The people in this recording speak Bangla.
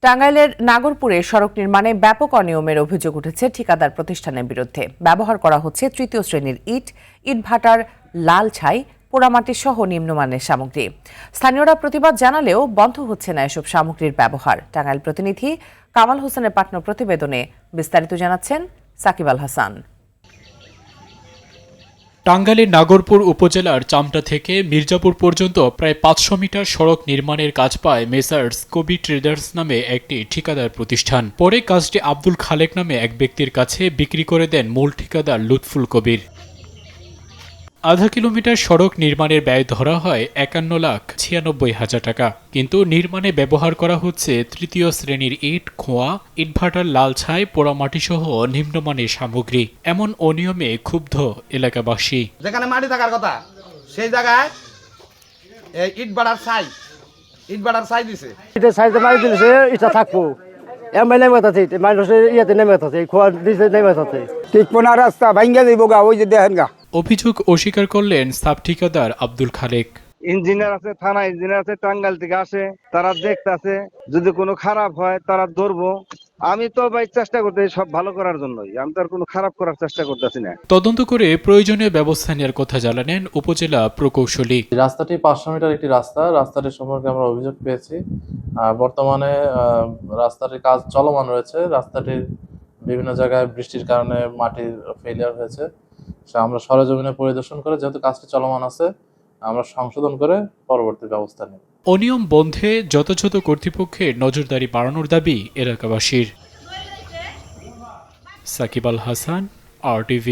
টাঙ্গাইলের নাগরপুরে সড়ক নির্মাণে ব্যাপক অনিয়মের অভিযোগ উঠেছে ঠিকাদার প্রতিষ্ঠানের বিরুদ্ধে। ব্যবহার করা হচ্ছে তৃতীয় শ্রেণীর ইটভাটার লাল ছাই, পোড়ামাটি সহ নিম্নমানের সামগ্রী। স্থানীয়রা প্রতিবাদ জানালেও বন্ধ হচ্ছে না এসব সামগ্রীর ব্যবহার। টাঙ্গাইল প্রতিনিধি কামাল হোসেনের পাঠানো প্রতিবেদনে বিস্তারিত জানাচ্ছেন সাকিব আল হাসান। টাঙ্গাইলের নাগরপুর উপজেলার চামটা থেকে মির্জাপুর পর্যন্ত প্রায় 500 মিটার সড়ক নির্মাণের কাজ পায় মেসার্স কবি ট্রেডার্স নামে একটি ঠিকাদার প্রতিষ্ঠান। পরে কাজটি আব্দুল খালেক নামে এক ব্যক্তির কাছে বিক্রি করে দেন মূল ঠিকাদার লুৎফুল কবির। আধা কিলোমিটার সড়ক নির্মাণের ব্যয় ধরা হয় 51,96,000 টাকা, কিন্তু নির্মাণে ব্যবহার করা হচ্ছে তৃতীয় শ্রেণীর ইট, খোয়া, ইটভাটার লাল ছাই, পোড়ামাটি সহ নিম্নমানের সামগ্রী। এমন অনিয়মে ক্ষুব্ধ এলাকাবাসী। যেখানে মাটি থাকার কথা সেই জায়গায় ইটভাটার ছাই দিছে। এটা সাইজে মারি দিছে, এটা থাকবো এমন নেমে আছে, মানুষের ইয়াতে নেমে আছে, খোয়া দিছে নেমে আছে। ঠিক পোনা রাস্তা ভাঙ্গা দিব গা, ওই যে দেখেন গা। অভিযোগ অস্বীকার করলেন সাব ঠিকাদার আব্দুল খালেক। ইঞ্জিনিয়ার আছে, থানা ইঞ্জিনিয়ার আছে, টাঙ্গাইল থেকে আসে, তারা দেখতেছে, যদি কোনো খারাপ হয় তারা ধরবো। আমি তো ভাই চেষ্টা করতে সব ভালো করার জন্যই, আমি তো আর কোনো খারাপ করার চেষ্টা করতেছি না। তদন্ত করে প্রয়োজনীয় ব্যবস্থা নেওয়ার কথা জানালেন উপজেলা প্রকৌশলী। রাস্তাটি 500 মিটার একটি রাস্তাটি সম্পর্কে আমরা অভিযোগ পেয়েছি। বর্তমানে রাস্তাটির কাজ চলমান রয়েছে। রাস্তাটির বিভিন্ন জায়গায় বৃষ্টির কারণে মাটির ফেলিয়ার হয়েছে। আমরা সরেজমিনে পরিদর্শন করে, যেহেতু কাজটি চলমান আছে, আমরা সংশোধন করে পরবর্তী ব্যবস্থা নেব। অনিয়ম বন্ধে যথাযথ কর্তৃপক্ষের নজরদারি বাড়ানোর দাবি এলাকাবাসীর। সাকিব আল হাসান, RTV।